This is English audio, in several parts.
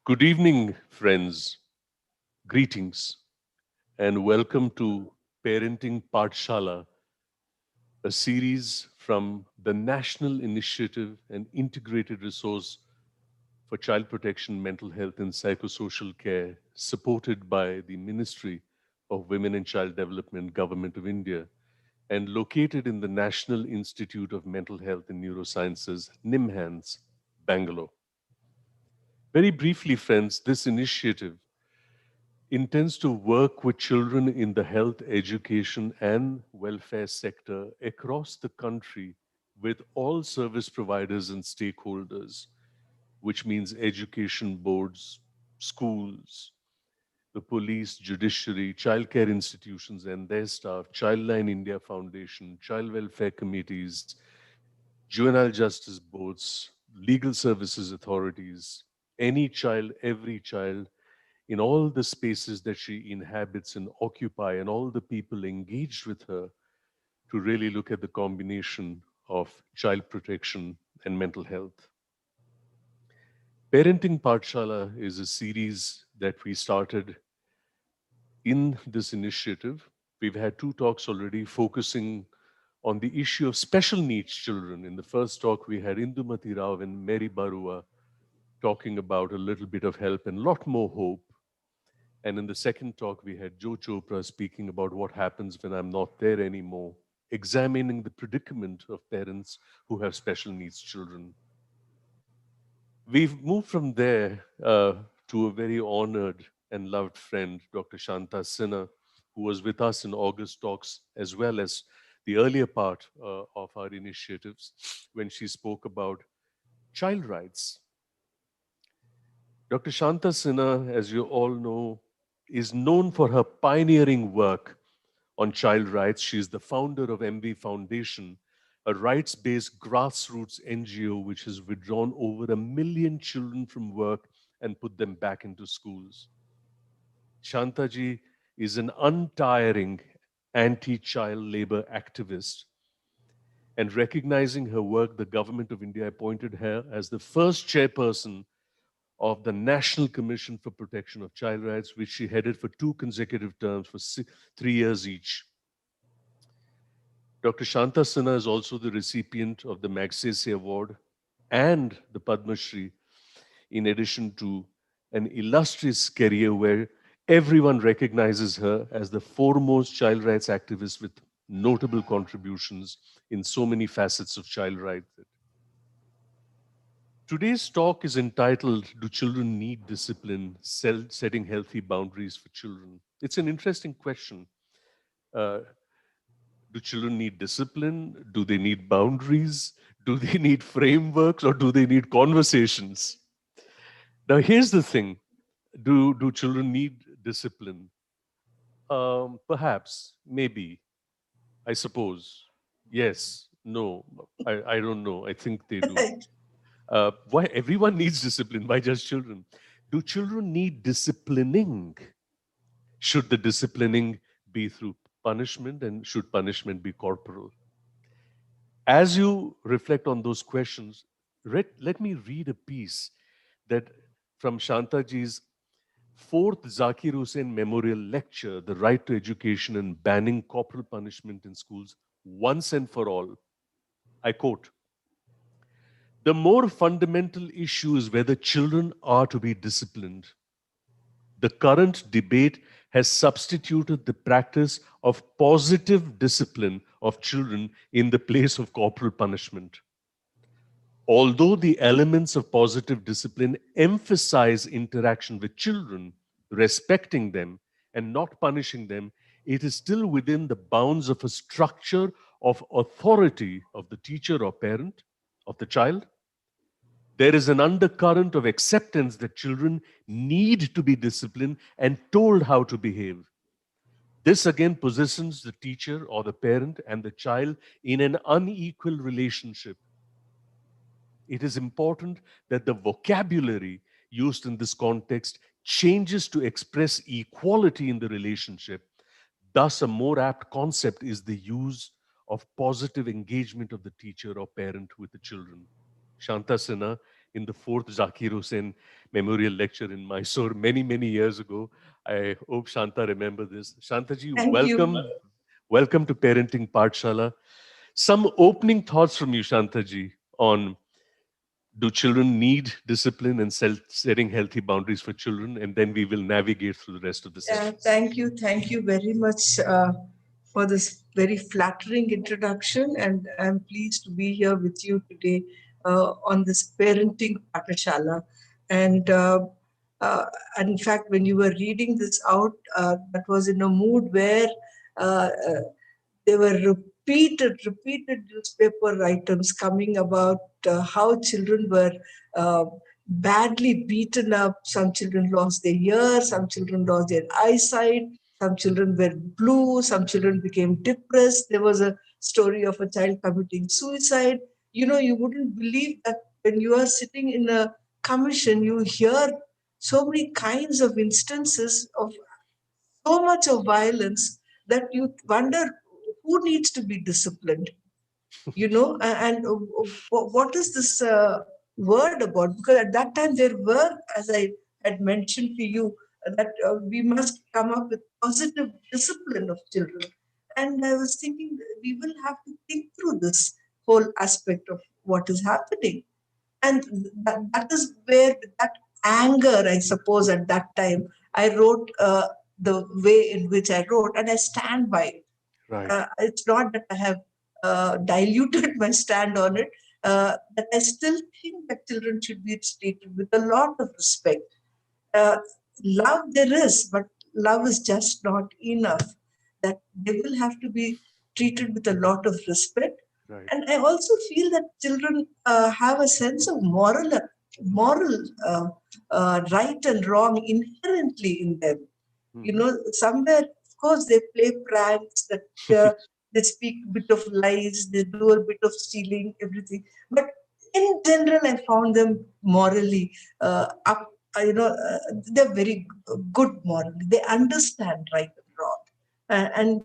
Good evening, friends. Greetings and welcome to Parenting PATHSHALA, a series from the National Initiative and Integrated Resource for Child Protection, Mental Health and Psychosocial Care, supported by the Ministry of Women and Child Development, Government of India, and located in the National Institute of Mental Health and Neurosciences, NIMHANS, Bangalore. Very briefly, friends, this initiative intends to work with children in the health, education, and welfare sector across the country with all service providers and stakeholders, which means education boards, schools, the police, judiciary, childcare institutions and their staff, Childline India Foundation, child welfare committees, juvenile justice boards, legal services authorities, any child, every child, in all the spaces that she inhabits and occupy and all the people engaged with her to really look at the combination of child protection and mental health. Parenting Pathshala is a series that we started in this initiative. We've had two talks already focusing on the issue of special needs children. In the first talk, we had Indumati Rao and Mary Barua talking about a little bit of help and a lot more hope. And in the second talk, we had Joe Chopra speaking about what happens when I'm not there anymore, examining the predicament of parents who have special needs children. We've moved from there to a very honored and loved friend, Dr. Shantha Sinha, who was with us in August talks as well as the earlier part of our initiatives when she spoke about child rights. Dr. Shantha Sinha, as you all know, is known for her pioneering work on child rights. She is the founder of MV Foundation, a rights-based grassroots NGO which has withdrawn over 1 million children from work and put them back into schools. Shantaji is an untiring anti-child labor activist, and recognizing her work, the government of India appointed her as the first chairperson of the National Commission for Protection of Child Rights, which she headed for 2 consecutive terms for 3 years each. Dr. Shantha Sinha is also the recipient of the Magsaysay Award and the Padma Shri, in addition to an illustrious career where everyone recognizes her as the foremost child rights activist with notable contributions in so many facets of child rights. Today's talk is entitled, Do Children Need Discipline? Setting Healthy Boundaries for Children. It's an interesting question. Uh, do children need discipline? Do they need boundaries? Do they need frameworks or do they need conversations? Now, here's the thing. Do children need discipline? Perhaps, maybe, I suppose. Yes, no, I don't know. I think they do. Correct. Why everyone needs discipline? Why just children? Do children need disciplining? Should the disciplining be through punishment and should punishment be corporal? As you reflect on those questions, let me read a piece that from Shantaji's fourth Zakir Hussain Memorial Lecture, The Right to Education and Banning Corporal Punishment in Schools Once and for All. I quote, the more fundamental issue is whether children are to be disciplined. The current debate has substituted the practice of positive discipline of children in the place of corporal punishment. Although the elements of positive discipline emphasize interaction with children, respecting them, and not punishing them, it is still within the bounds of a structure of authority of the teacher or parent of the child. There is an undercurrent of acceptance that children need to be disciplined and told how to behave. This again positions the teacher or the parent and the child in an unequal relationship. It is important that the vocabulary used in this context changes to express equality in the relationship. Thus, a more apt concept is the use of positive engagement of the teacher or parent with the children. Shanta Sinha in the fourth Zakir Hussain Memorial Lecture in Mysore many years ago. I hope Shantha remember this. Shantaji, Thank you. welcome to Parenting Pathshala. Some opening thoughts from you, Shantaji, on do children need discipline and setting healthy boundaries for children? And then we will navigate through the rest of the Yeah, session. thank you. Thank you very much for this very flattering introduction. And I'm pleased to be here with you today on this parenting pathshala. And, uh, and in fact, when you were reading this out, that was in a mood where there were repeated newspaper items coming about how children were uh, badly beaten up. Some children lost their ear, some children lost their eyesight, some children were blue, some children became depressed. There was a story of a child committing suicide. You know, you wouldn't believe that when you are sitting in a commission, you hear so many kinds of instances of so much of violence that you wonder who needs to be disciplined, you know, and what is this word about? Because at that time there were, as I had mentioned to you, that we must come up with positive discipline of children. And I was thinking we will have to think through this whole aspect of what is happening. And that is where that anger, I suppose, at that time, I wrote the way in which I wrote, and I stand by it. Right. It's not that I have diluted my stand on it, but I still think that children should be treated with a lot of respect. uh, Love there is, but love is just not enough. That they will have to be treated with a lot of respect. Right. And I also feel that children have a sense of moral right and wrong inherently in them. You Mhm. know, somewhere, of course, they play pranks, that they speak a bit of lies, they do a bit of stealing, everything. But in general, I found them morally up. They're very good morally. They understand right and wrong. And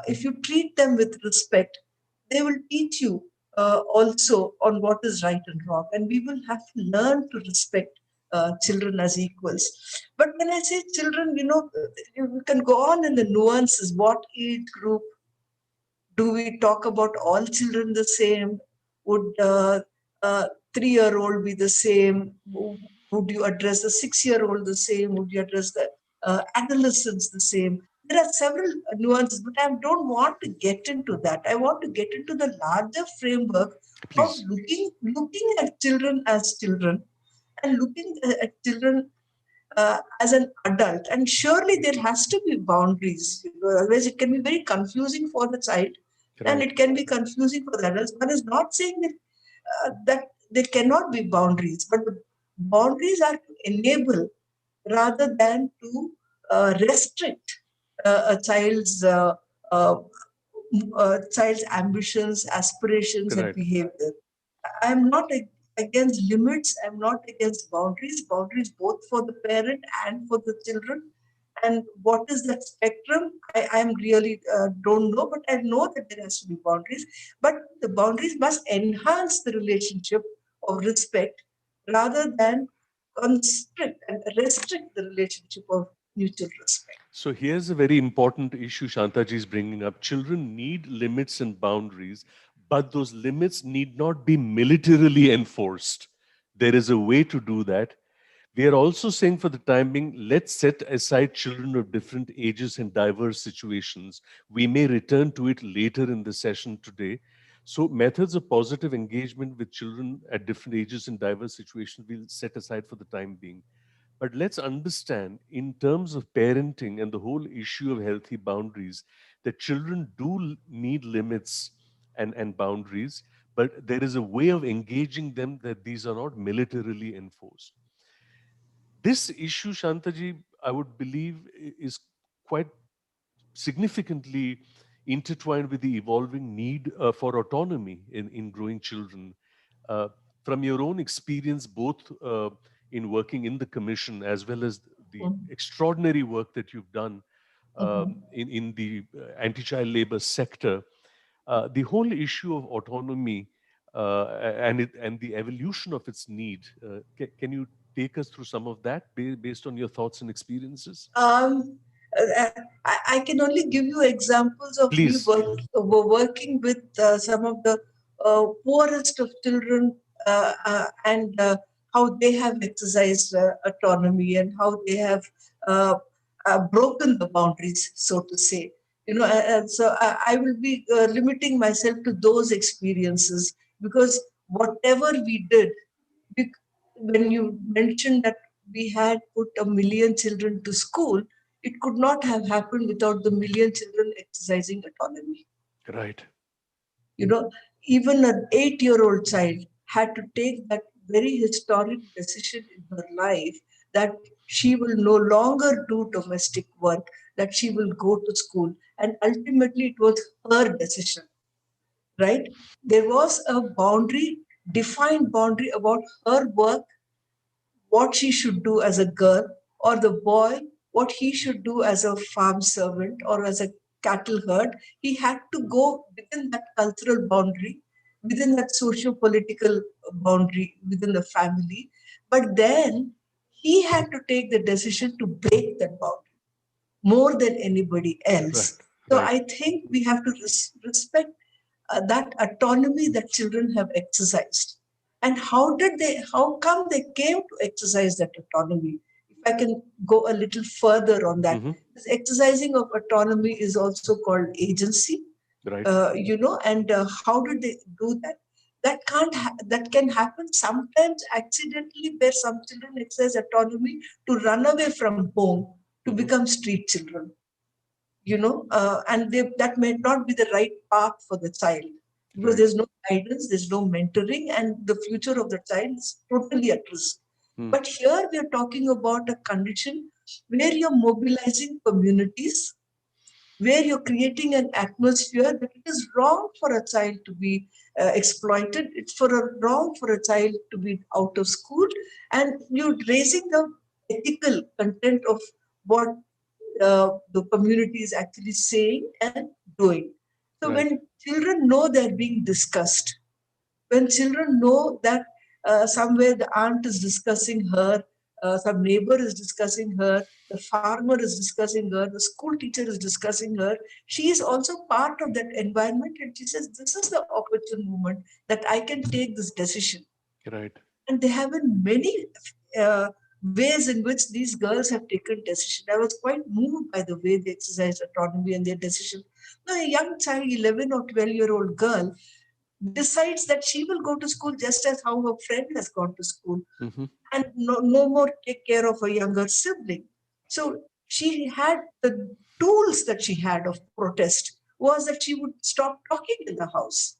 if you treat them with respect, they will teach you also on what is right and wrong. And we will have to learn to respect children as equals. But when I say children, you know, you can go on in the nuances. What age group? Do we talk about all children the same? Would a 3-year-old be the same? Would you address the 6-year-old the same? Would you address the adolescents the same? There are several nuances, but I don't want to get into that. I want to get into the larger framework of Please. looking at children as children, and looking at children as an adult. And surely there has to be boundaries. You know, otherwise, it can be very confusing for the child, and Right. it can be confusing for the adults. One is not saying that there cannot be boundaries, but the boundaries are to enable rather than to restrict uh, child's ambitions, aspirations, and Right. behavior. I'm not against limits. I'm not against boundaries. Boundaries both for the parent and for the children. And what is that spectrum? I'm really don't know, but I know that there has to be boundaries. But the boundaries must enhance the relationship of respect rather than constrict and restrict the relationship of mutual respect. So here's a very important issue Shantaji is bringing up. Children need limits and boundaries, but those limits need not be militarily enforced. There is a way to do that. We are also saying for the time being, let's set aside children of different ages and diverse situations. We may return to it later in the session today. So methods of positive engagement with children at different ages and diverse situations we'll set aside for the time being. But let's understand, in terms of parenting and the whole issue of healthy boundaries, that children do need limits and boundaries, but there is a way of engaging them that these are not militarily enforced. This issue, Shantaji, I would believe is quite significantly intertwined with the evolving need for autonomy in growing children. Uh, from your own experience, both in working in the commission as well as the extraordinary work that you've done in the anti-child labor sector, the whole issue of autonomy and the evolution of its need. Can you take us through some of that based on your thoughts and experiences? I can only give you examples of me Please. working with some of the poorest of children and how they have exercised autonomy and how they have uh, broken the boundaries, so to say. And so I will be limiting myself to those experiences because whatever we did, when you mentioned that we had put 1 million children to school, it could not have happened without the 1 million children exercising autonomy. Right. You know, even an 8-year-old child had to take that very historic decision in her life that she will no longer do domestic work, that she will go to school. And ultimately, it was her decision, right? There was a boundary, defined boundary about her work, what she should do as a girl, or the boy, what he should do as a farm servant or as a cattle herd. He had to go within that cultural boundary, within that socio political boundary, within the family. But then he had to take the decision to break that boundary more than anybody Right. else. So Right. I think we have to respect that autonomy that children have exercised. And how come they came to exercise that autonomy? If I can go a little further on that, Hmm. this exercising of autonomy is also called agency, Right. and how did they do that? That can happen sometimes accidentally, where some children exercise autonomy to run away from home to Hmm. become street children, and that may not be the right path for the child because Right. there's no guidance, there's no mentoring, and the future of the child is totally at risk. Mm. But here we are talking about a condition where you're mobilizing communities, where you're creating an atmosphere that it is wrong for a child to be exploited, it's wrong for a child to be out of school, and you're raising the ethical content of what the community is actually saying and doing. So Right. when children know they're being discussed, when children know that somewhere the aunt is discussing her, some neighbor is discussing her, the farmer is discussing her, the school teacher is discussing her, she is also part of that environment and she says, this is the opportune moment that I can take this decision. Right. And there have been many uh, ways in which these girls have taken decision. I was quite moved by the way they exercised autonomy and their decision. Now, a young child, 11 or 12-year-old girl, decides that she will go to school just as how her friend has gone to school Hmm. and no more take care of a younger sibling. So she had the tools that she had of protest was that she would stop talking in the house,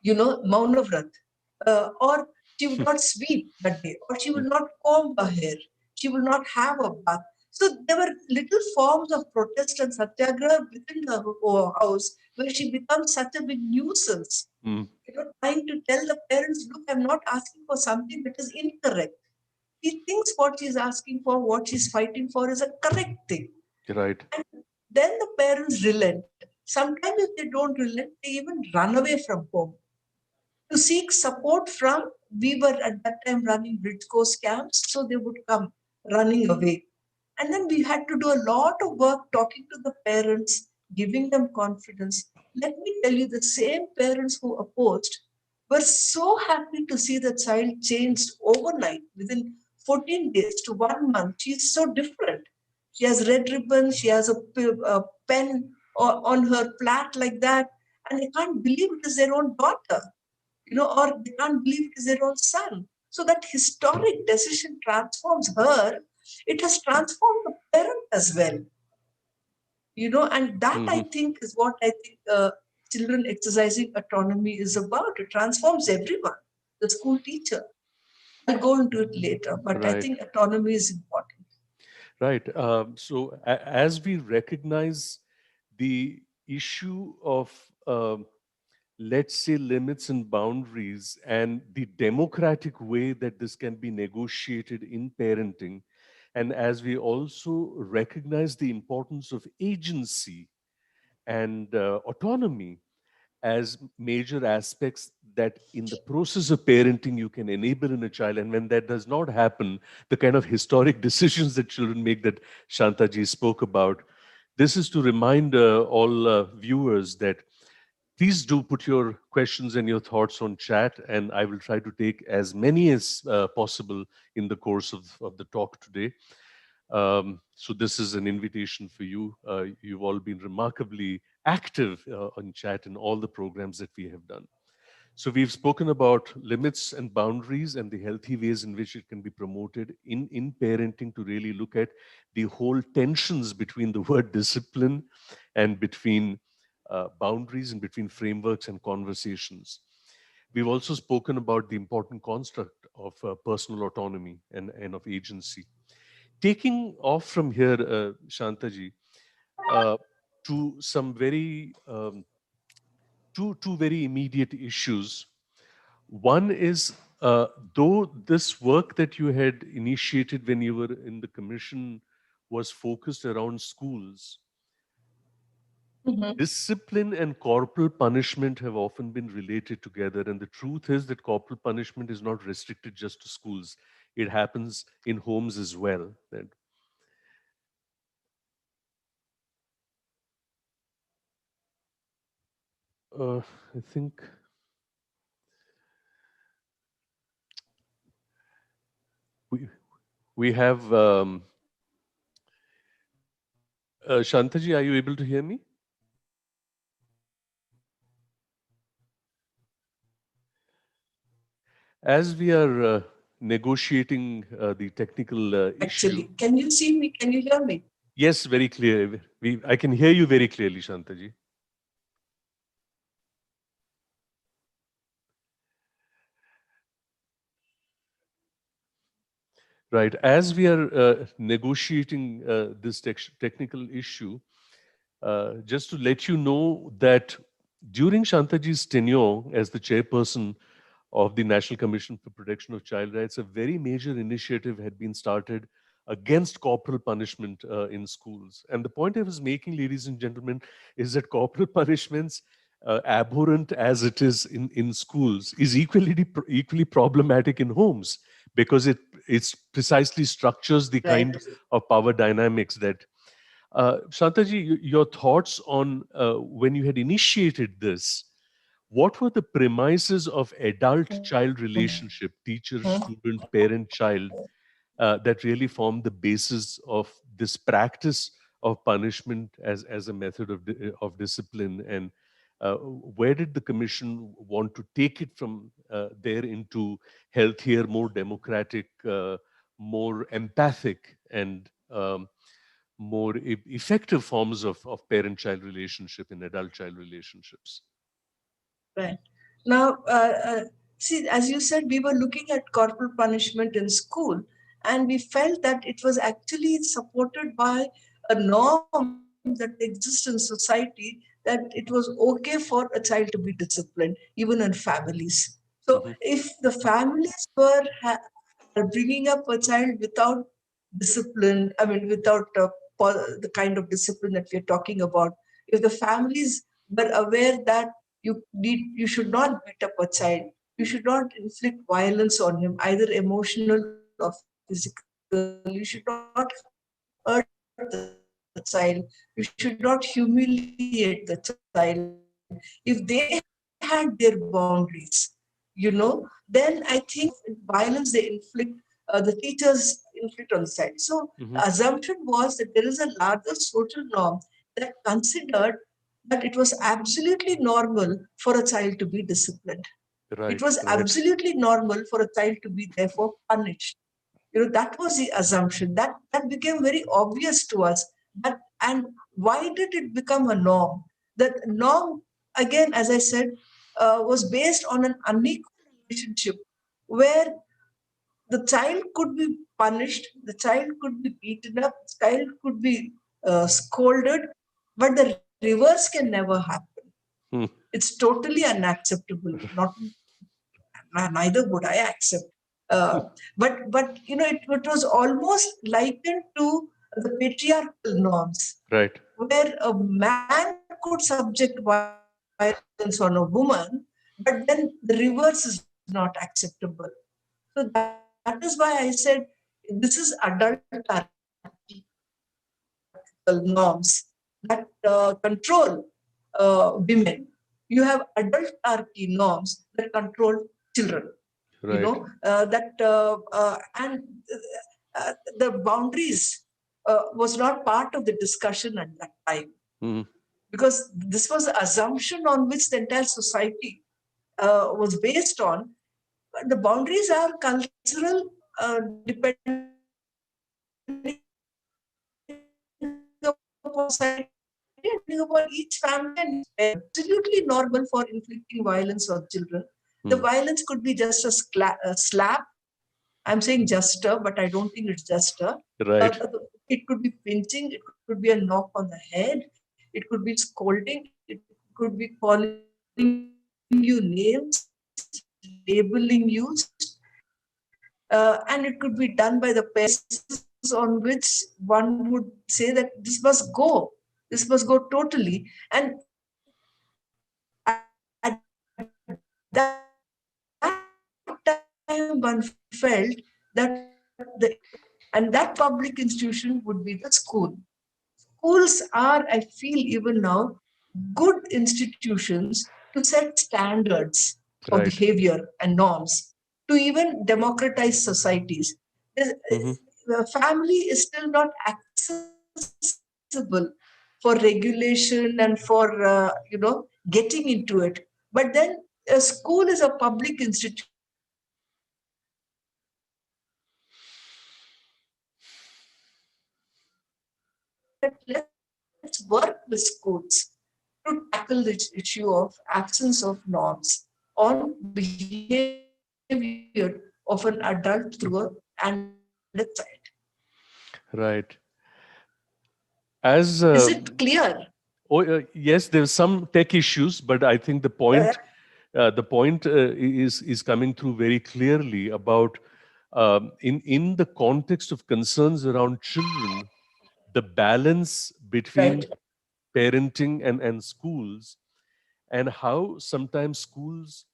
Maunavrat, or she would not sweep that day, or she will not comb her hair, she will not have a bath. So there were little forms of protest and satyagraha within the house where she becomes such a big nuisance, Mm. trying to tell the parents, look, I'm not asking for something that is incorrect. She thinks what she's asking for, what she's fighting for is a correct thing. Right. Then the parents relent. Sometimes if they don't relent, they even run away from home to seek support from. We were at that time running bridge course camps, so they would come running away. And then we had to do a lot of work talking to the parents, giving them confidence. Let me tell you, the same parents who opposed were so happy to see the child changed overnight within 14 days to 1 month. She's so different. She has red ribbons, she has a pen on her flat like that, and they can't believe it is their own daughter, or they can't believe it is their own son. So that historic decision transforms her. It has transformed the parent as well, and that I Hmm. think is what I think children exercising autonomy is about. It transforms everyone, the school teacher. I'll go into it later, but I Right. think autonomy is important. Right. So as we recognize the issue of, let's say, limits and boundaries and the democratic way that this can be negotiated in parenting, and as we also recognize the importance of agency and autonomy as major aspects that in the process of parenting you can enable in a child. And when that does not happen, the kind of historic decisions that children make that Shantaji spoke about, this is to remind all viewers that please do put your questions and your thoughts on chat, and I will try to take as many as possible in the course of the talk today. So this is an invitation for you. You've all been remarkably active on chat in all the programs that we have done. So we've spoken about limits and boundaries and the healthy ways in which it can be promoted in parenting, to really look at the whole tensions between the word discipline and between boundaries and between frameworks and conversations. We've also spoken about the important construct of personal autonomy and of agency. Taking off from here, Shantaji, uh, to some very two very immediate issues. One is, though this work that you had initiated when you were in the commission was focused around schools, Mhm. discipline and corporal punishment have often been related together. And the truth is that corporal punishment is not restricted just to schools, it happens in homes as well. And, I think we, we have, Shantaji, are you able to hear me? As we are negotiating the technical issue. Actually, can you see me? Can you hear me? Yes, very clear. I can hear you very clearly, Shantaji. Right. As we are negotiating this technical issue, just to let you know that during Shantaji's tenure as the chairperson of the National Commission for Protection of Child Rights, a very major initiative had been started against corporal punishment in schools. And the point I was making, ladies and gentlemen, is that corporal punishments, abhorrent as it is in schools, is equally problematic in homes, because it's precisely structures the Right. kind of power dynamics that Shantaji, your thoughts on when you had initiated this, what were the premises of adult-child relationship, teacher, student, parent, child, that really formed the basis of this practice of punishment as a method of discipline? And where did the commission want to take it from there into healthier, more democratic, more empathic, and more effective forms of parent-child relationship in adult-child relationships? Right. Now, see, as you said, we were looking at corporal punishment in school, and we felt that it was actually supported by a norm that exists in society, that it was okay for a child to be disciplined, even in families. So, Hmm. if the families are bringing up a child without discipline, I mean, without the kind of discipline that we're talking about, if the families were aware that you should not beat up a child, you should not inflict violence on him, either emotional or physical, you should not hurt the child, you should not humiliate the child. If they had their boundaries, then I think the kind of violence they inflict, the teachers inflict on the child. So the assumption was Hmm. that there is a larger social norm that considered that it was absolutely normal for a child to be disciplined. It was Right, right. absolutely normal for a child to be therefore punished. That was the assumption. That became very obvious to us. And why did it become a norm? That norm, again, as I said, was based on an unequal relationship where the child could be punished, the child could be beaten up, the child could be scolded, but the reverse can never happen. Hmm. It's totally unacceptable. Not neither would I accept. Uh, but it was almost likened to the patriarchal norms, Right. where a man could subject one woman, violence on a woman, but then the reverse is not acceptable. So that is why I said this is adult norms that control women. You have adultarchy norms that control children. You Right. know that and the boundaries was not part of the discussion at that time, Mm. because this was the assumption on which the entire society was based on. The boundaries are cultural, depending upon society and depending upon each family and each parent. Absolutely normal for inflicting violence on children. The violence could be just a Mm. slap. I'm saying juster, but I don't think it's juster. It could be Right. pinching, it could be a knock on the head, it could be scolding, it could be calling you names, labeling you, and it could be done by the parents on which one would say that this must go, this must go totally. And at that time, one felt that the and that public institution would be the school. Schools are, I feel, even now, good institutions to set standards for Right. behavior and norms, to even democratize societies. Hmm. The family is still not accessible for regulation and for getting into it. But then a school is a public institution that lets work with schools to tackle the issue of absence of norms on behavior of an adult through and a child. Right. Is As it clear? oh, yes, there's some tech issues, but I think the point is coming through very clearly about in the context of concerns around children, the balance Right. between parenting and schools, and how sometimes schools,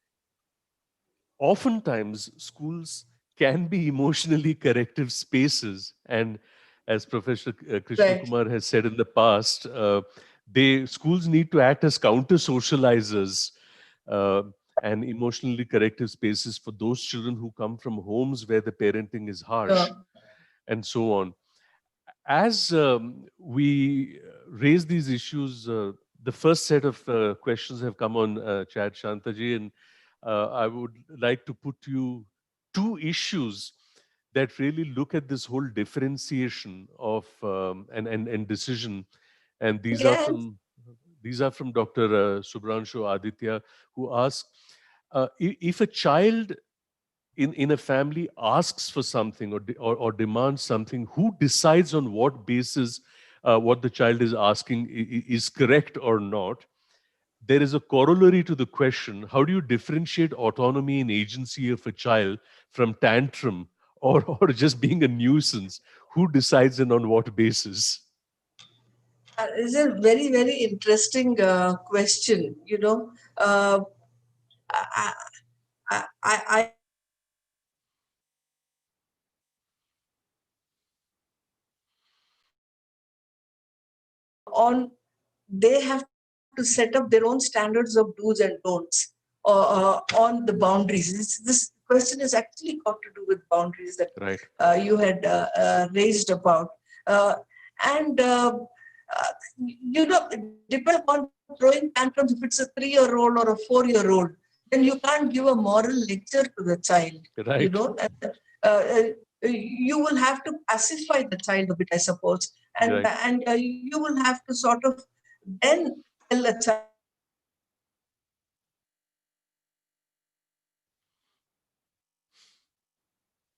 oftentimes schools can be emotionally corrective spaces. And as Professor Krishna Right. Kumar has said in the past, they schools need to act as counter socializers uh, and emotionally corrective spaces for those children who come from homes where the parenting is harsh, Sure. and so on. As we raise these issues, the first set of questions have come on chat, Shantaji, and I would like to put to you two issues that really look at this whole differentiation of and decision. And Again, these are from Dr. Subhranshu Aditya, who asks, if a child in a family asks for something or demands something, who decides on what basis what the child is asking is correct or not? There is a corollary to the question: how do you differentiate autonomy and agency of a child from tantrum or just being a nuisance? Who decides and on what basis? it's a very, very interesting question. I, I on they have to set up their own standards of do's and don'ts on the boundaries. This question is actually got to do with boundaries that Right. you had raised about. And depend upon throwing tantrums. If it's a 3-year-old or a 4-year-old, then you can't give a moral lecture to the child. Right. You will have to pacify the child a bit, I suppose, and Right. you will have to sort of then tell a child that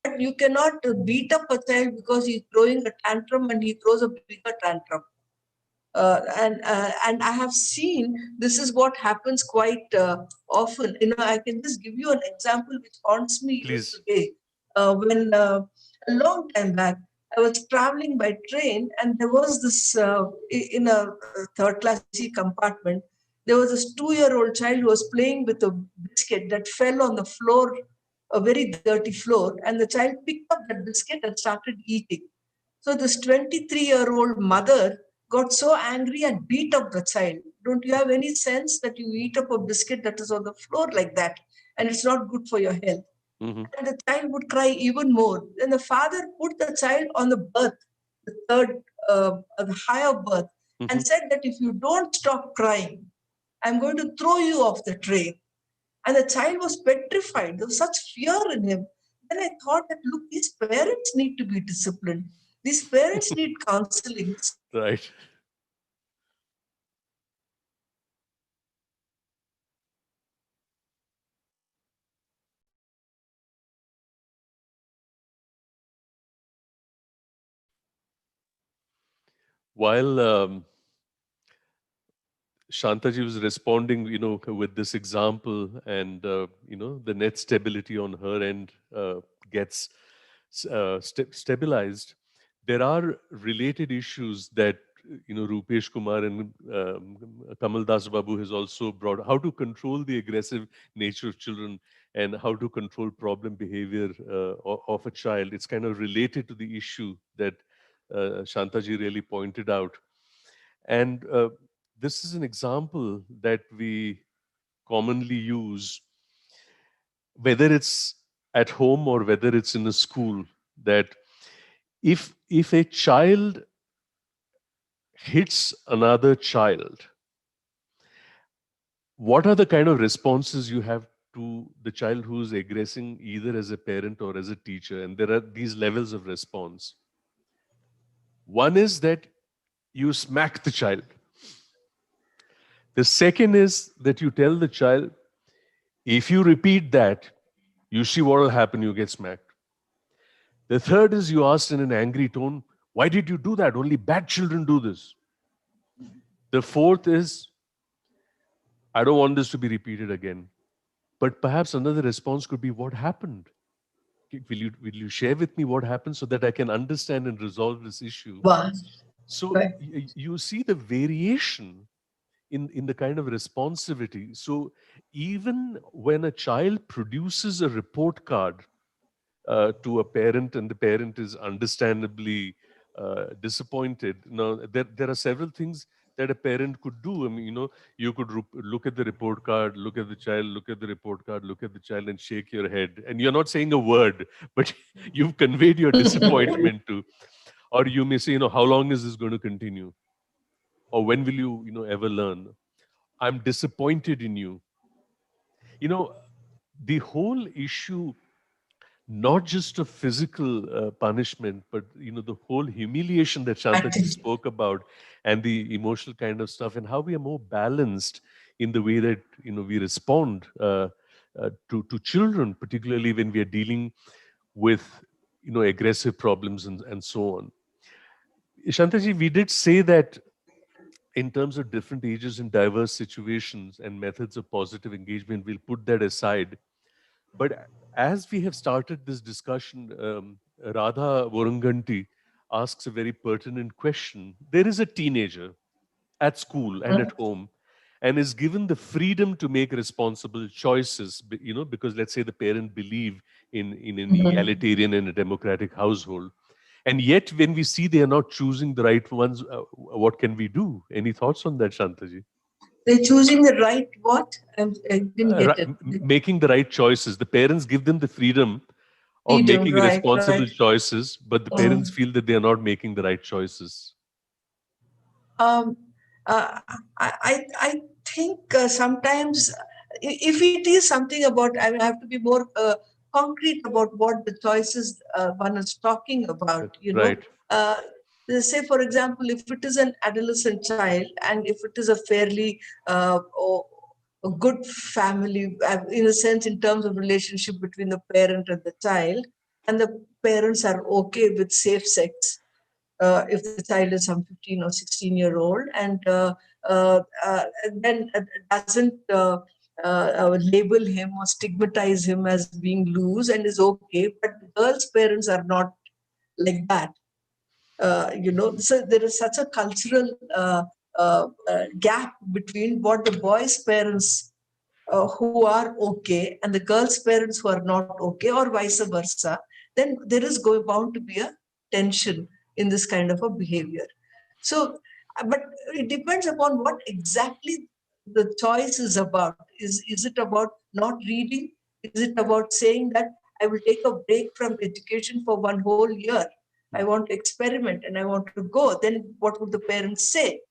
but you cannot beat up a child because he's throwing a tantrum and he throws a bigger tantrum. And I have seen this is what happens quite often. I can just give you an example which haunts me even Please. today. When a long time back, I was traveling by train, and there was this in a third class AC compartment. There was this 2-year-old child who was playing with a biscuit that fell on the floor, a very dirty floor, and the child picked up that biscuit and started eating. So this 23-year-old mother got so angry and beat up the child. Don't you have any sense that you eat up a biscuit that is on the floor like that, and it's not good for your health? Mm-hmm. And the child would cry even more. Then the father put the child on the berth, the third, the higher berth, Mm-hmm. and said that if you don't stop crying, I'm going to throw you off the train. And the child was petrified. There was such fear in him. Then I thought that, look, these parents need to be disciplined. These parents need counseling. Right. While Shantaji was responding, with this example, and the net stability on her end gets stabilized. There are related issues that Rupesh Kumar and Kamal Das Babu has also brought: how to control the aggressive nature of children and how to control problem behavior of a child. It's kind of related to the issue that Shantaji really pointed out. And this is an example that we commonly use, whether it's at home or whether it's in a school, that if a child hits another child, what are the kind of responses you have to the child who's aggressing, either as a parent or as a teacher? And there are these levels of response. One is that you smack the child. The second is that you tell the child, if you repeat that, you see what will happen, you get smacked. The third is you asked in an angry tone, why did you do that? Only bad children do this. The fourth is, I don't want this to be repeated again. But perhaps another response could be, what happened? Will you share with me what happened so that I can understand and resolve this issue? Wow. So Right. you see the variation in the kind of responsivity. So even when a child produces a report card to a parent, and the parent is understandably disappointed. Now, there are several things that a parent could do. I mean, you could look at the report card, look at the child, look at the report card, look at the child, and shake your head. And you're not saying a word, but you've conveyed your disappointment to. Or you may say, how long is this going to continue? Or when will you, ever learn? I'm disappointed in you. You know, the whole issue, not just of physical punishment, but the whole humiliation that Shantaji Acting. spoke about, and the emotional kind of stuff, and how we are more balanced in the way that we respond to children, particularly when we are dealing with aggressive problems and so on. Shantaji, we did say that in terms of different ages and diverse situations and methods of positive engagement, we'll put that aside. But as we have started this discussion, Radha Voranganti asks a very pertinent question. There is a teenager at school and at home and is given the freedom to make responsible choices, because let's say the parent believe in an egalitarian and a democratic household. And yet, when we see they are not choosing the right ones, what can we do? Any thoughts on that, Shantaji? They're choosing the right what? I didn't get it. Making the right choices. The parents give them the freedom of Freedom, making right, responsible right. choices, but the parents feel that they are not making the right choices. Um, I think sometimes if it is something about, I will have to be more concrete about what the choices one is talking about. Right. Uh, say for example, if it is an adolescent child and if it is a fairly a good family, in a sense, in terms of relationship between the parent and the child, and the parents are okay with safe sex, if the child is some 15 or 16-year-old, and then doesn't label him or stigmatize him as being loose and is okay, but the girl's parents are not like that. So there is such a cultural gap between what the boys' parents who are okay and the girls' parents who are not okay, or vice versa, then there is bound to be a tension in this kind of a behavior. So, but it depends upon what exactly the choice is about. Is it about not reading? Is it about saying that I will take a break from education for one whole year? I want to experiment and I want to go. Then what would the parents say?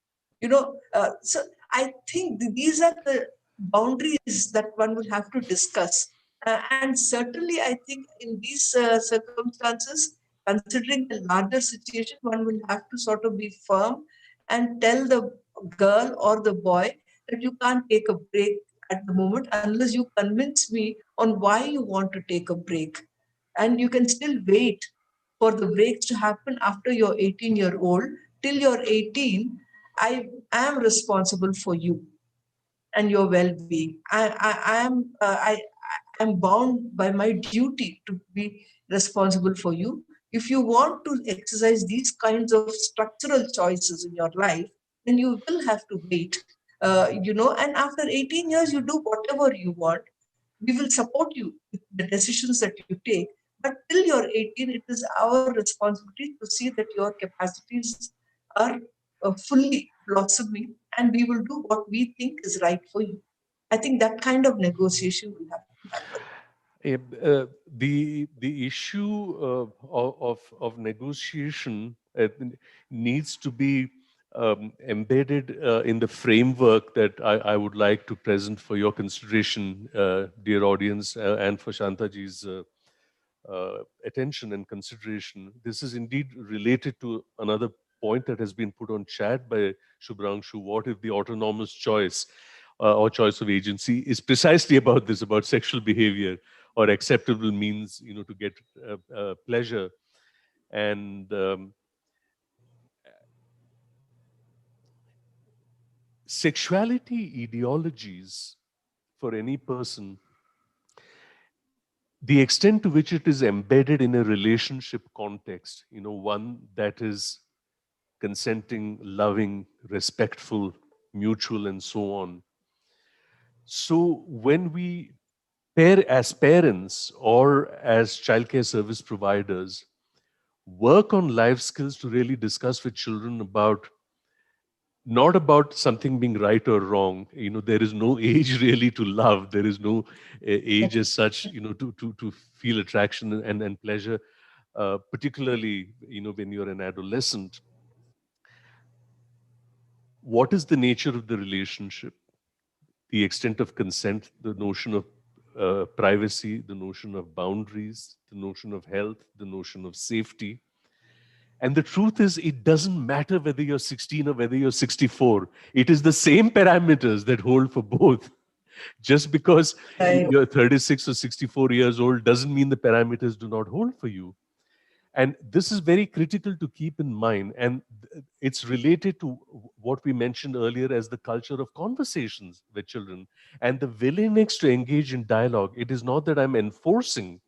So I think these are the boundaries that one will have to discuss. And certainly, I think in these circumstances, considering the larger situation, one will have to sort of be firm and tell the girl or the boy that you can't take a break at the moment unless you convince me on why you want to take a break. And you can still wait for the breaks to happen after you're 18-year-old. Till you're 18, I am responsible for you and your well-being. I am bound by my duty to be responsible for you. If you want to exercise these kinds of structural choices in your life, then you will have to wait. And after 18 years, you do whatever you want. We will support you with the decisions that you take. But till you're 18, it is our responsibility to see that your capacities are fully blossoming, and we will do what we think is right for you. I think that kind of negotiation will have to happen. The issue of negotiation needs to be embedded in the framework that I would like to present for your consideration, dear audience, and for Shantaji's attention and consideration. This is indeed related to another point that has been put on chat by Shubhrangshu. What if the autonomous choice or choice of agency is precisely about this, about sexual behavior or acceptable means, to get pleasure. And sexuality ideologies for any person, the extent to which it is embedded in a relationship context, one that is consenting, loving, respectful, mutual, and so on. So when we as parents or as childcare service providers work on life skills to really discuss with children about, not about something being right or wrong. There is no age really to love. There is no age as such, to feel attraction and pleasure, particularly, when you're an adolescent. What is the nature of the relationship? The extent of consent, the notion of privacy, the notion of boundaries, the notion of health, the notion of safety. And the truth is, it doesn't matter whether you're 16 or whether you're 64. It is the same parameters that hold for both. Just because Right. you're 36 or 64 years old doesn't mean the parameters do not hold for you. And this is very critical to keep in mind. And it's related to what we mentioned earlier as the culture of conversations with children and the willingness to engage in dialogue. It is not that I'm enforcing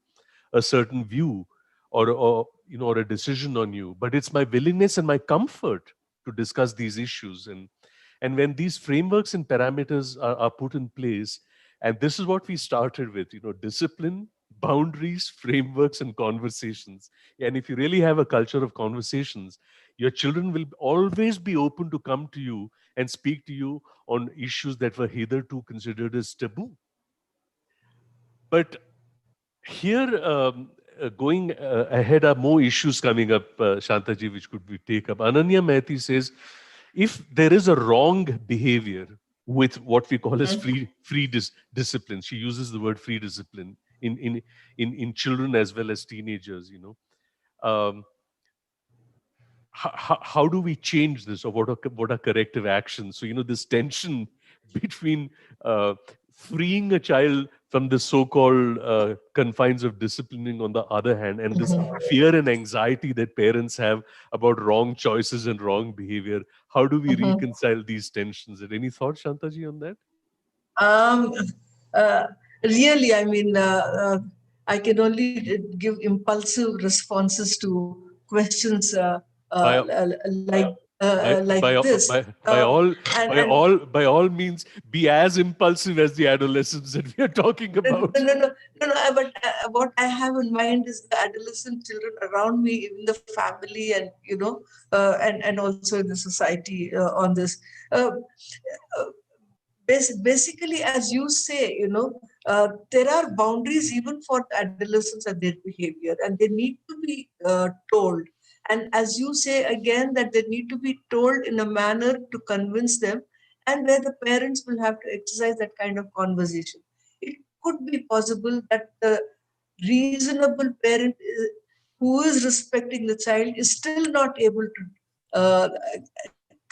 a certain view or a decision on you, but it's my willingness and my comfort to discuss these issues. And when these frameworks and parameters are put in place, and this is what we started with, discipline, boundaries, frameworks, and conversations. And if you really have a culture of conversations, your children will always be open to come to you and speak to you on issues that were hitherto considered as taboo. But here, going ahead, are more issues coming up, Shantaji, which could we take up. Ananya Mehti says, if there is a wrong behavior with what we call as free discipline, she uses the word free discipline in children as well as teenagers, um, how do we change this, or what are corrective actions? So, this tension between freeing a child from the so-called confines of disciplining on the other hand, and this fear and anxiety that parents have about wrong choices and wrong behavior. How do we reconcile these tensions? Any thoughts, Shantaji, on that? Um, uh, Really, I mean, I can only give impulsive responses to questions By, like like this. By all means, be as impulsive as the adolescents that we are talking about. But what I have in mind is the adolescent children around me, in the family, and and also in the society on this. Uh, Basically, as you say, there are boundaries even for the adolescents and their behavior, and they need to be told. And as you say again, that they need to be told in a manner to convince them, and where the parents will have to exercise that kind of conversation. It could be possible that the reasonable parent who is respecting the child is still not able to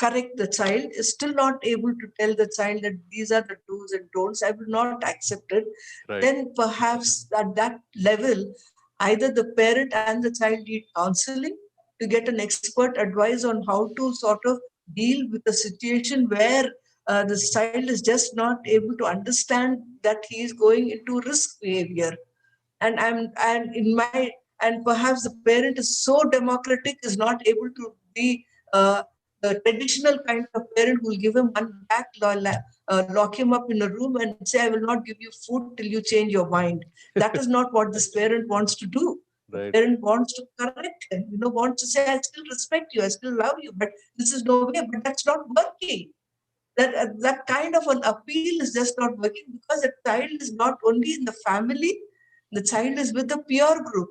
correct the child, is still not able to tell the child that these are the do's and don'ts. I will not accept it. Right. Then perhaps at that level, either the parent and the child need counseling to get an expert advice on how to sort of deal with a situation where the child is just not able to understand that he is going into risk behavior. And in my and perhaps the parent is so democratic, is not able to be the traditional kind of parent who will give him one back, lock him up in a room and say, I will not give you food till you change your mind. That is not what this parent wants to do. The Right. parent wants to correct him, wants to say, I still respect you, I still love you, but this is no way. But that's not working. That kind of an appeal is just not working, because the child is not only in the family, the child is with the peer group,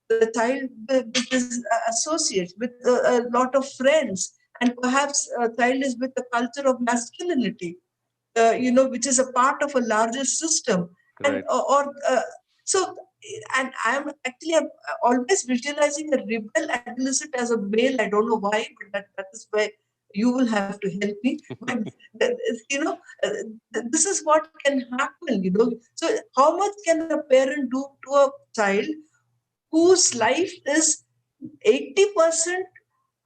the child with his associates, with a lot of friends, and perhaps a child is with the culture of masculinity, which is a part of a larger system. And Right. so, and I'm always visualizing a rebel adolescent as a male. I don't know why, but that is where you will have to help me. But this is what can happen. So how much can a parent do to a child whose life is 80%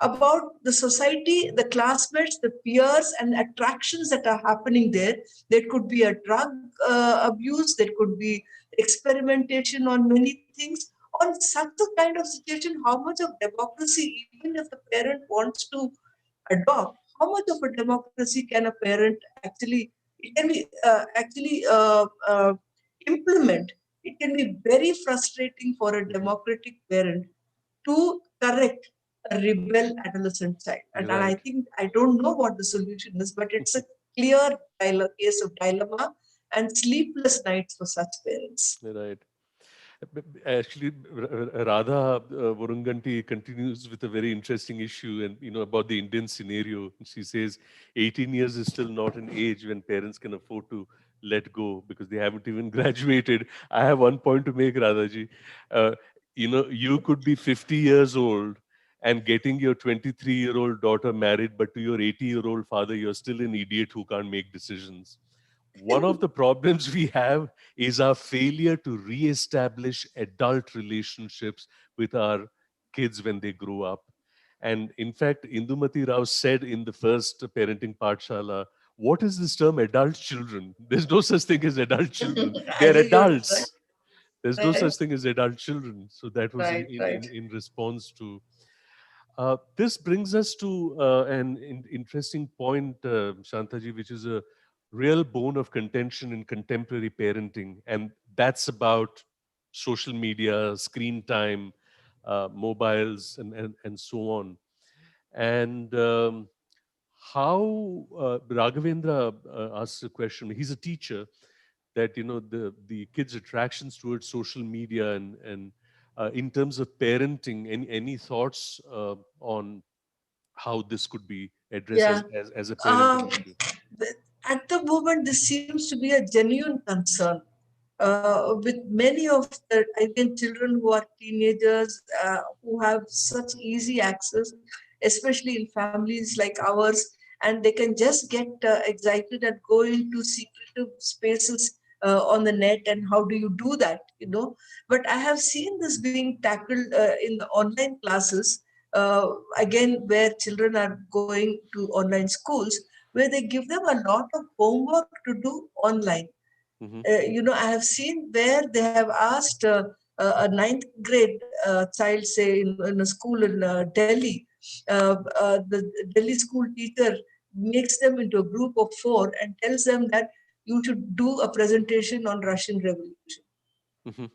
about the society, the classmates, the peers, and attractions that are happening there? There could be a drug abuse, there could be experimentation on many things. On such a kind of situation, how much of democracy, even if the parent wants to adopt, how much of a democracy can a parent actually, it can be implement? It can be very frustrating for a Mhm. democratic parent to correct a rebel adolescent child. And I Right. think, I don't know what the solution is, but it's a clear case of dilemma and sleepless nights for such parents. Right. Actually, Radha Varunganti continues with a very interesting issue, and about the Indian scenario. She says 18 years is still not an age when parents can afford to let go because they haven't even graduated. I have one point to make, Radhaji. Uh, you could be 50 years old and getting your 23-year-old daughter married, but to your 80-year-old father, you're still an idiot who can't make decisions. One of the problems we have is our failure to re-establish adult relationships with our kids when they grow up. And in fact, Indumati Rao said in the first parenting Pathshala, what is this term adult children? There's no such thing as adult children. I They're think you're right. adults. There's no Right, such thing as adult children. So that was right, right. in response to this brings us to an interesting point, Shantaji, which is a real bone of contention in contemporary parenting, and that's about social media, screen time, mobiles, and so on. And how Raghavendra asks a question. He's a teacher that the kids' attractions towards social media and in terms of parenting, any thoughts on how this could be addressed Yeah. as a parenting Um, issue? at the moment, this seems to be a genuine concern with many of the, again, children who are teenagers, who have such easy access, especially in families like ours, and they can just get excited and go into secretive spaces on the net. And how do you do that? But I have seen this being tackled in the online classes, uh, again, where children are going to online schools, where they give them a lot of homework to do online. Hmm. I have seen where they have asked a ninth grade child, say in a school in Delhi, the Delhi school teacher makes them into a group of 4 and tells them that you should do a presentation on Russian Revolution. Mhm.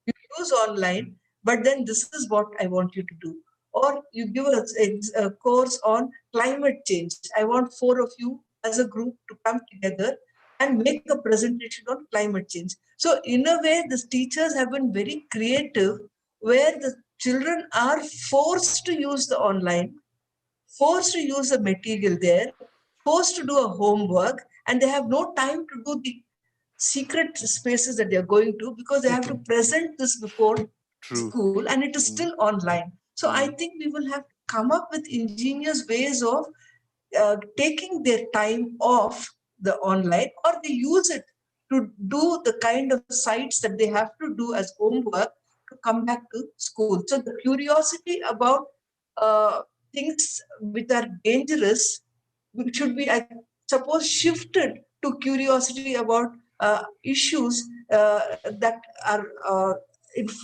You use online, but then this is what I want you to do. Or you give us a course on climate change. I want 4 of you as a group to come together and make a presentation on climate change. So in a way, the teachers have been very creative, where the children are forced to use the online, forced to use the material there, forced to do a homework, and they have no time to do the secret spaces that they are going to, because they have to present this before True. school and it is Mm, still online. So I mm. think we will have to come up with ingenious ways of taking their time off the online, or they use it to do the kind of sites that they have to do as homework to come back to school. So the curiosity about uh, things which are dangerous should be, I suppose, shifted to curiosity about issues that are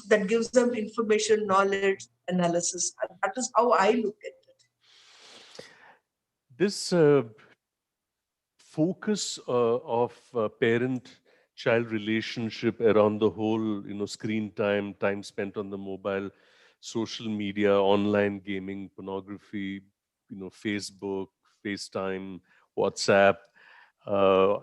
that gives them information, knowledge, analysis. And that is how I look at it. This focus of parent-child relationship around the whole, screen time, time spent on the mobile, social media, online gaming, pornography, Facebook, FaceTime, WhatsApp, uh,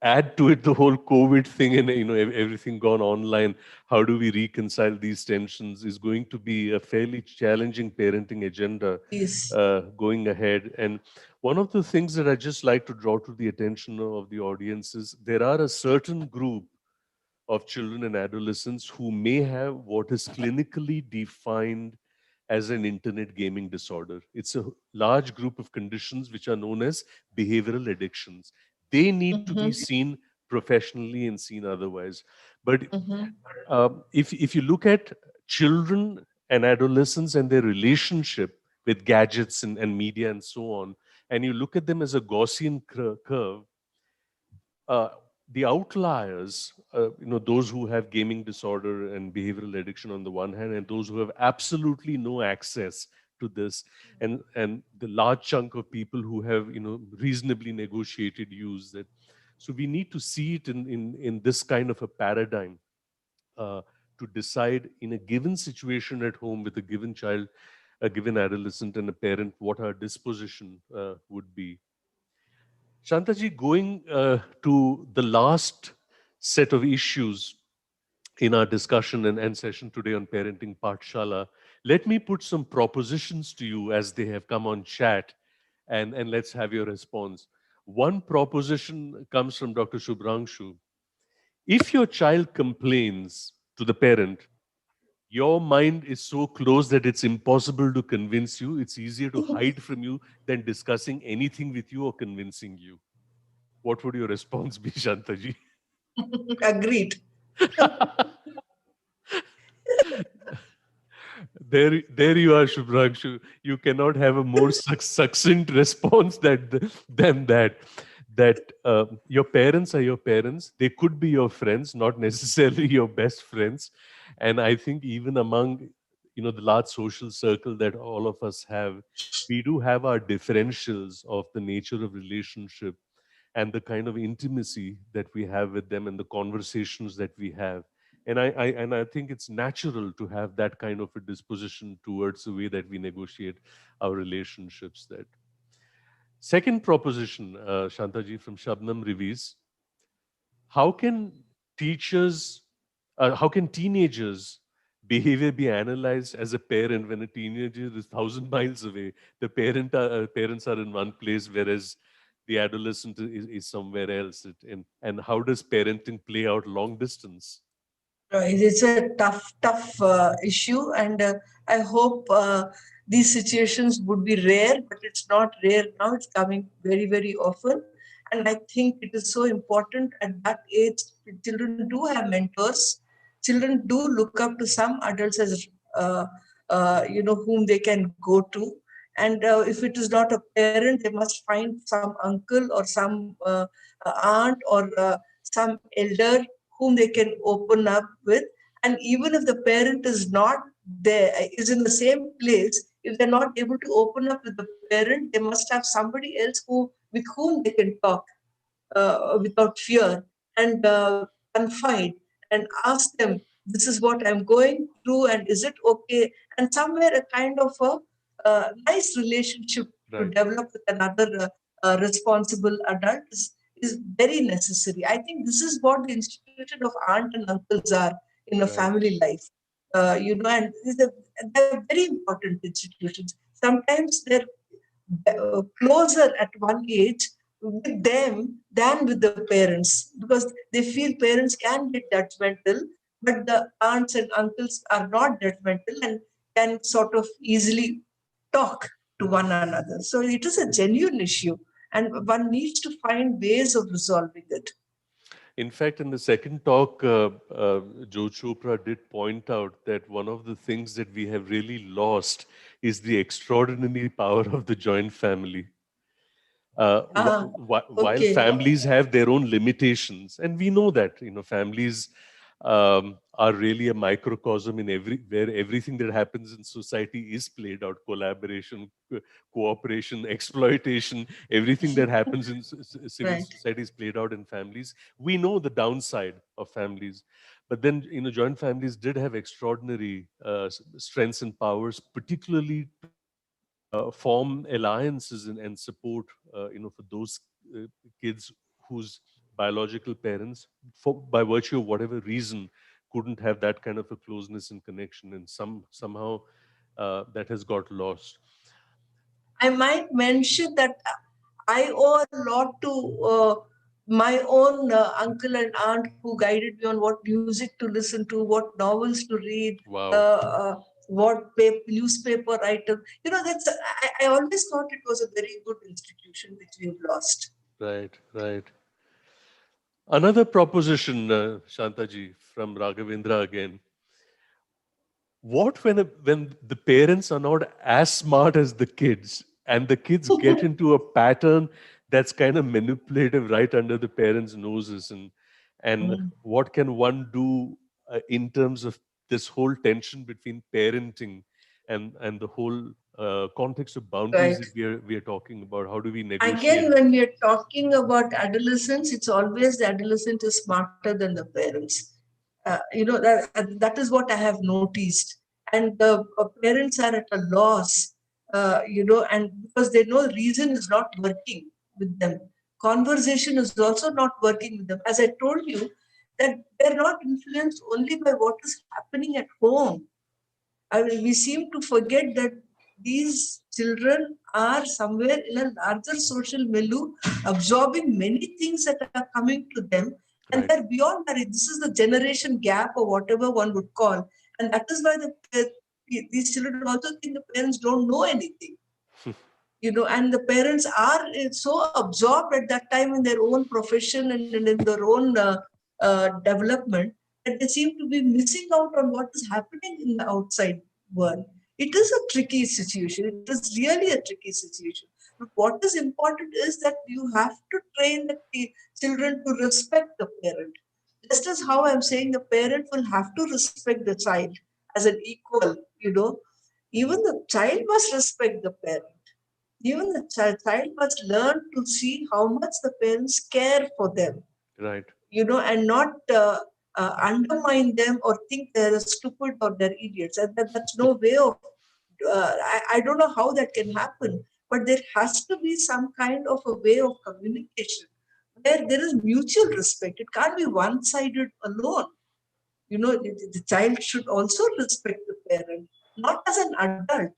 add to it the whole COVID thing and everything gone online. How do we reconcile these tensions is going to be a fairly challenging parenting agenda Yes. going ahead. And one of the things that I just like to draw to the attention of the audience is there are a certain group of children and adolescents who may have what is clinically defined as an internet gaming disorder. It's a large group of conditions which are known as behavioral addictions. They need to be Mm-hmm. seen professionally and seen otherwise. But Mm-hmm. if you look at children and adolescents and their relationship with gadgets and media and so on, and you look at them as a Gaussian curve, uh, the outliers, those who have gaming disorder and behavioral addiction on the one hand, and those who have absolutely no access to this, and the large chunk of people who have, reasonably negotiated use that. So we need to see it in this kind of a paradigm uh, to decide in a given situation at home with a given child, a given adolescent, and a parent what our disposition would be. Shantaji, going to the last set of issues in our discussion and session today on parenting Pathshala, let me put some propositions to you as they have come on chat, and let's have your response. One proposition comes from Dr. Shubhrangshu. If your child complains to the parent, your mind is so close that it's impossible to convince you. It's easier to hide from you than discussing anything with you or convincing you. What would your response be, Shantaji? Agreed. There you are, Shubhrangshu. You cannot have a more succinct response than that. That your parents are your parents. They could be your friends, not necessarily your best friends. And I think even among the large social circle that all of us have, we do have our differentials of the nature of relationship and the kind of intimacy that we have with them and the conversations that we have. And I think it's natural to have that kind of a disposition towards the way that we negotiate our relationships. That second proposition, Shantaji, from Shabnam Reviz: how can teachers, how can teenagers' behavior be analyzed as a parent when a teenager is 1,000 miles away? The parents are in one place, whereas the adolescent is somewhere else. And how does parenting play out long distance? Right. It's a tough issue, and I hope these situations would be rare, but it's not rare now. It's coming very, very often, and I think it is so important at that age. Children do have mentors. Children do look up to some adults as whom they can go to, and if it is not a parent, they must find some uncle or some aunt or some elder whom they can open up with. And even if the parent is not there, is in the same place, If they're not able to open up with the parent, they must have somebody else with whom they can talk without fear, and confide and ask them, this is what I'm going through, and is it okay? And somewhere a kind of a nice relationship to Right, develop with another responsible adult is very necessary. I think this is what the institution of aunt and uncles are in a right, family life. And they're very important institutions. Sometimes they're closer at one age with them than with the parents, because they feel parents can be judgmental, but the aunts and uncles are not judgmental and can sort of easily talk to one another. So it is a genuine issue, and one needs to find ways of resolving it. In fact, in the second talk, Joe Chopra did point out that one of the things that we have really lost is the extraordinary power of the joint family. Ah, While okay, families have their own limitations, and we know that, families are really a microcosm in where everything that happens in society is played out: collaboration, cooperation, exploitation. Everything that happens in civil right. society is played out in families. We know the downside of families, but then, joint families did have extraordinary strengths and powers, particularly form alliances and support, for those uh, kids whose biological parents, by virtue of whatever reason, couldn't have that kind of a closeness and connection, and somehow that has got lost. I might mention that I owe a lot to my own uncle and aunt who guided me on what music to listen to, what novels to read, Wow. what newspaper item. I always thought it was a very good institution which we've lost. Right, right. Another proposition, Shantaji, from Raghavendra again. What when the parents are not as smart as the kids, and the kids get into a pattern that's kind of manipulative right under the parents' noses, and Mm, what can one do in terms of this whole tension between parenting and the whole context of boundaries right. that we are talking about? How do we negotiate? Again, when we are talking about adolescence, it's always the adolescent is smarter than the parents. That is what I have noticed, and the parents are at a loss. And because they know reason is not working with them, conversation is also not working with them. As I told you, that they're not influenced only by what is happening at home. I mean, we seem to forget that these children are somewhere in a larger social milieu, absorbing many things that are coming to them, and Right, they're beyond that. This is the generation gap, or whatever one would call, and that is why these children also think the parents don't know anything. And the parents are so absorbed at that time in their own profession and in their own development, that they seem to be missing out on what is happening in the outside world. It is a tricky situation. It is really a tricky situation. But what is important is that you have to train the children to respect the parent. Just as how I'm saying the parent will have to respect the child as an equal, even the child must respect the parent. Even the child must learn to see how much the parents care for them, right, and not undermine them or think they're stupid or they're idiots. And that's no way of, I don't know how that can happen, but there has to be some kind of a way of communication where there is mutual respect. It can't be one sided alone. The child should also respect the parent, not as an adult,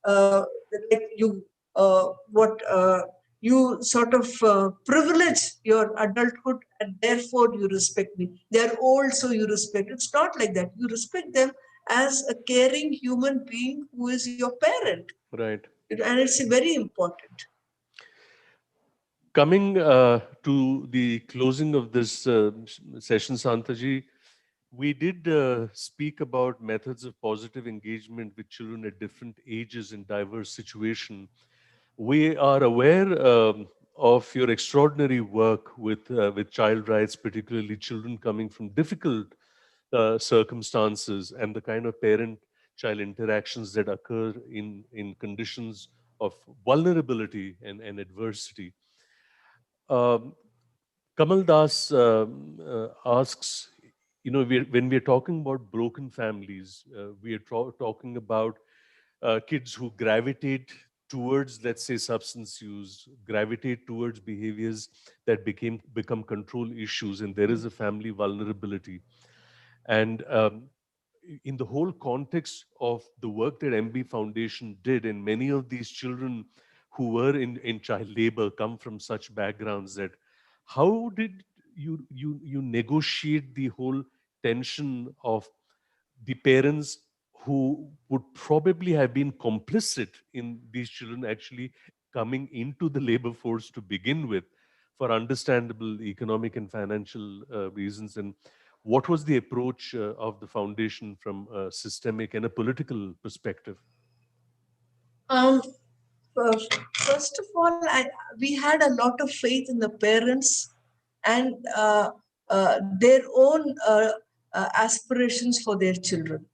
uh, like what you sort of privilege your adulthood, and therefore you respect me. They're old, so you respect. It's not like that. You respect them as a caring human being who is your parent, right. and it's very important. Coming to the closing of this session, Santaji, we did speak about methods of positive engagement with children at different ages in diverse situations. We are aware of your extraordinary work with child rights, particularly children coming from difficult circumstances, and the kind of parent-child interactions that occur in conditions of vulnerability and adversity. Um, Kamal Das asks, when we're talking about broken families, we are talking about kids who gravitate towards, let's say, substance use, gravitate towards behaviors that become control issues, and there is a family vulnerability. And in the whole context of the work that MB Foundation did, and many of these children who were in child labor come from such backgrounds, that how did you negotiate the whole tension of the parents who would probably have been complicit in these children actually coming into the labor force to begin with, for understandable economic and financial reasons? And what was the approach of the foundation from a systemic and a political perspective? Um, uh, First of all, we had a lot of faith in the parents and their own aspirations for their children.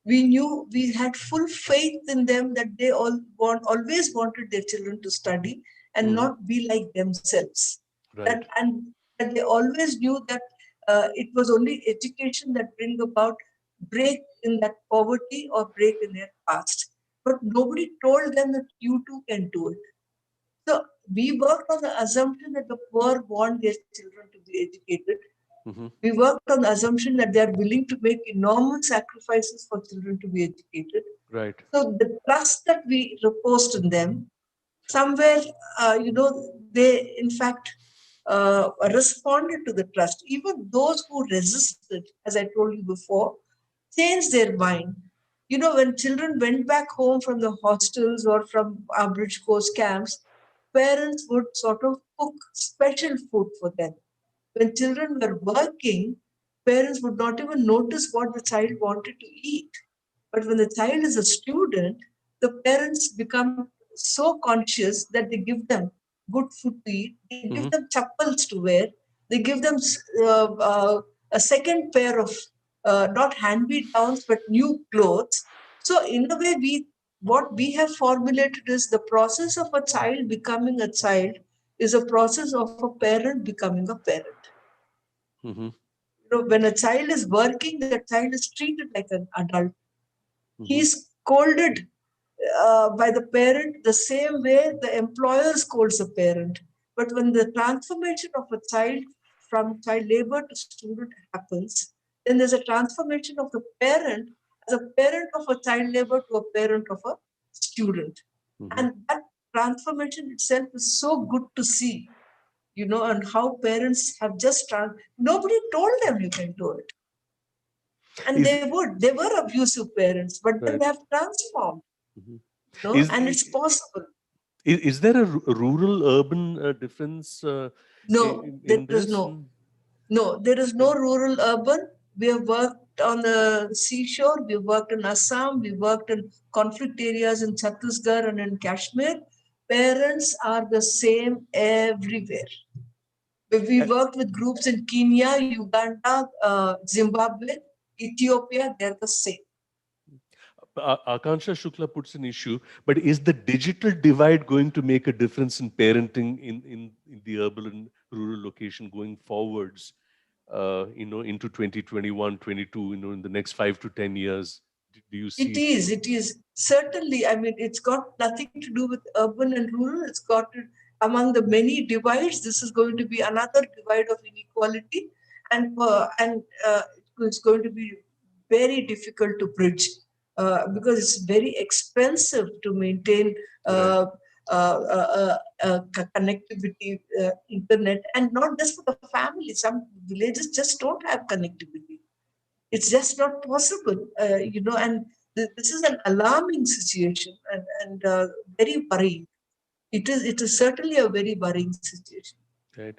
We knew, we had full faith in them that they always wanted their children to study and Hmm. not be like themselves. Right. And that they always knew that it was only education that bring about break in that poverty or break in their past. But nobody told them that you too can do it. So we worked on the assumption that the poor want their children to be educated. Hmm. We worked on the assumption that they are willing to make enormous sacrifices for children to be educated. Right. So the trust that we reposed in them, somewhere, they in fact responded to the trust. Even those who resisted, as I told you before, changed their mind. When children went back home from the hostels or from our bridge course camps, parents would sort of cook special food for them. When children were working, parents would not even notice what the child wanted to eat. But when the child is a student, the parents become so conscious that they give them good food to eat, they give Hmm. them chappals to wear, they give them a second pair of not hand-me-downs but new clothes. So in a way, what we have formulated is the process of a child becoming a child is a process of a parent becoming a parent. Hmm. When a child is working, the child is treated like an adult. Hmm. He's scolded by the parent the same way the employer scolds the parent. But when the transformation of a child from child labor to student happens, then there's a transformation of the parent as a parent of a child labor to a parent of a student. Hmm. And that transformation itself is so good to see, and how parents have nobody told them you can do it. And Is they were abusive parents, but then they right. have transformed, Mhm. and it's possible. Is there a rural-urban difference No, there in is this? no. No, there is no Okay. rural urban. We have worked on the seashore, we worked in Assam, we worked in conflict areas in Chhattisgarh and in Kashmir. Parents are the same everywhere. We Uh, worked with groups in Kenya, Uganda, Zimbabwe, Ethiopia, they're the same. Akansha Shukla puts an issue, but is the digital divide going to make a difference in parenting in the urban and rural location going forwards, into 2021, 22, in the next 5 to 10 years? Do you see? It is. Certainly, I mean, it's got nothing to do with urban and rural. It's got to, among the many divides, this is going to be another divide of inequality, and it's going to be very difficult to bridge because it's very expensive to maintain Right. uh, connectivity, internet, and not just for the family. Some villages just don't have connectivity. It's just not possible, and this is an alarming situation, and very worrying. It is certainly a very worrying situation. Right.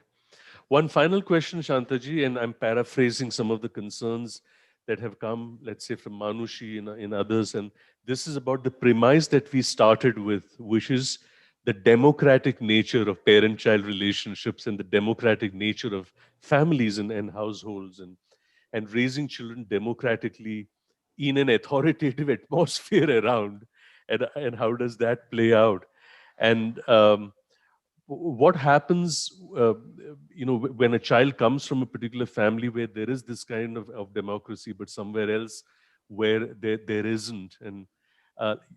One final question, Shantaji, and I'm paraphrasing some of the concerns that have come, let's say, from Manushi and in others. And this is about the premise that we started with, which is the democratic nature of parent-child relationships and the democratic nature of families and households, and raising children democratically in an authoritative atmosphere around, and how does that play out? And what happens, when a child comes from a particular family where there is this kind of democracy, but somewhere else where there isn't? And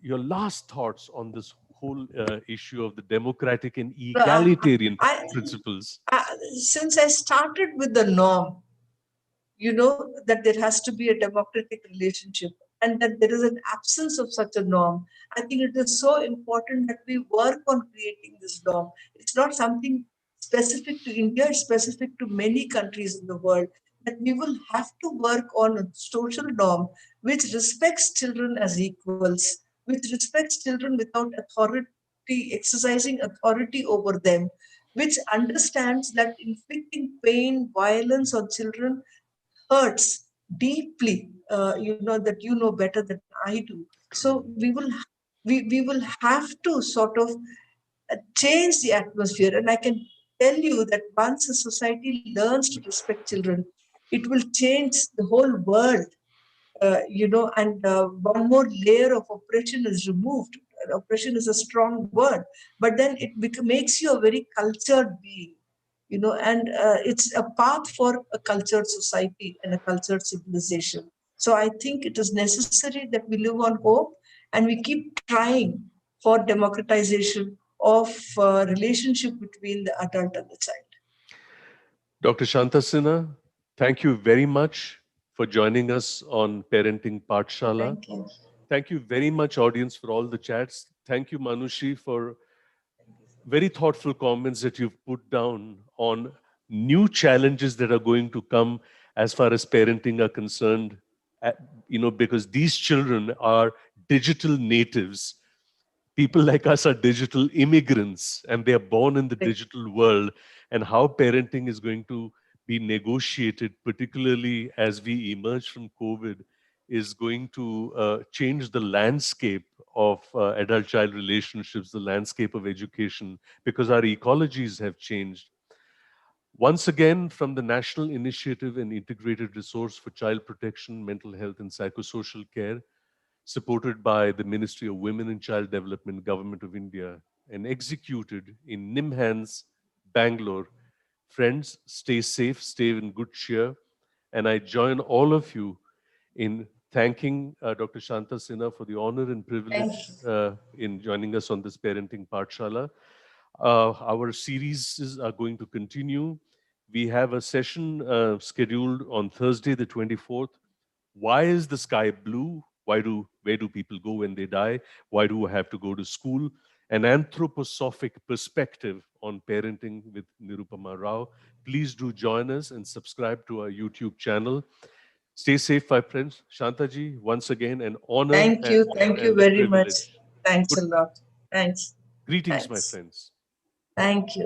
your last thoughts on this whole issue of the democratic and Uh, egalitarian I, principles? since I started with the norm, that there has to be a democratic relationship and that there is an absence of such a norm. I think it is so important that we work on creating this norm. It's not something specific to India, it's specific to many countries in the world, that we will have to work on a social norm which respects children as equals, which respects children without authority, exercising authority over them, which understands that inflicting pain, violence on children hurts deeply. That you know better than I do. So True. we will have to sort of change the atmosphere. And I can tell you that once a society learns to respect children, it will change the whole world. And one more layer of oppression is removed. Oppression is a strong word, but then it makes you a very cultured being, and it's a path for a cultured society and a cultured civilization. So I think it is necessary that we live on hope and we keep trying for democratization of relationship between the adult and the child. Dr. Shantha Sinha, thank you very much for joining us on Parenting Pathshala. Thank you. Thank you very much, audience, for all the chats. Thank you, Manushi, for very thoughtful comments that you've put down on new challenges that are going to come as far as parenting are concerned. Because these children are digital natives. People like us are digital immigrants, and they are born in the Correct. digital world. And how parenting is going to be negotiated, particularly as we emerge from COVID, is going to change the landscape of adult-child relationships, the landscape of education, because our ecologies have changed. Once again, from the National Initiative and Integrated Resource for Child Protection, Mental Health and Psychosocial Care, supported by the Ministry of Women and Child Development, Government of India, and executed in NIMHANS, Bangalore. Friends, stay safe, stay in good cheer. And I join all of you in thanking Dr. Shantha Sinha for the honor and Thank privilege you. in joining us on this Parenting Pathshala. Our series are going to continue. We have a session scheduled on Thursday, the 24th. Why is the sky blue? Where do people go when they die? Why do I have to go to school? An anthroposophic perspective on parenting with Nirupama Rao. Please do join us and subscribe to our YouTube channel. Stay safe, my friends. Shantaji, once again, an honor Thank you. Thank you and a very much. privilege. Thanks Good a lot. Thanks. greetings, my Thanks. friends. Thank you.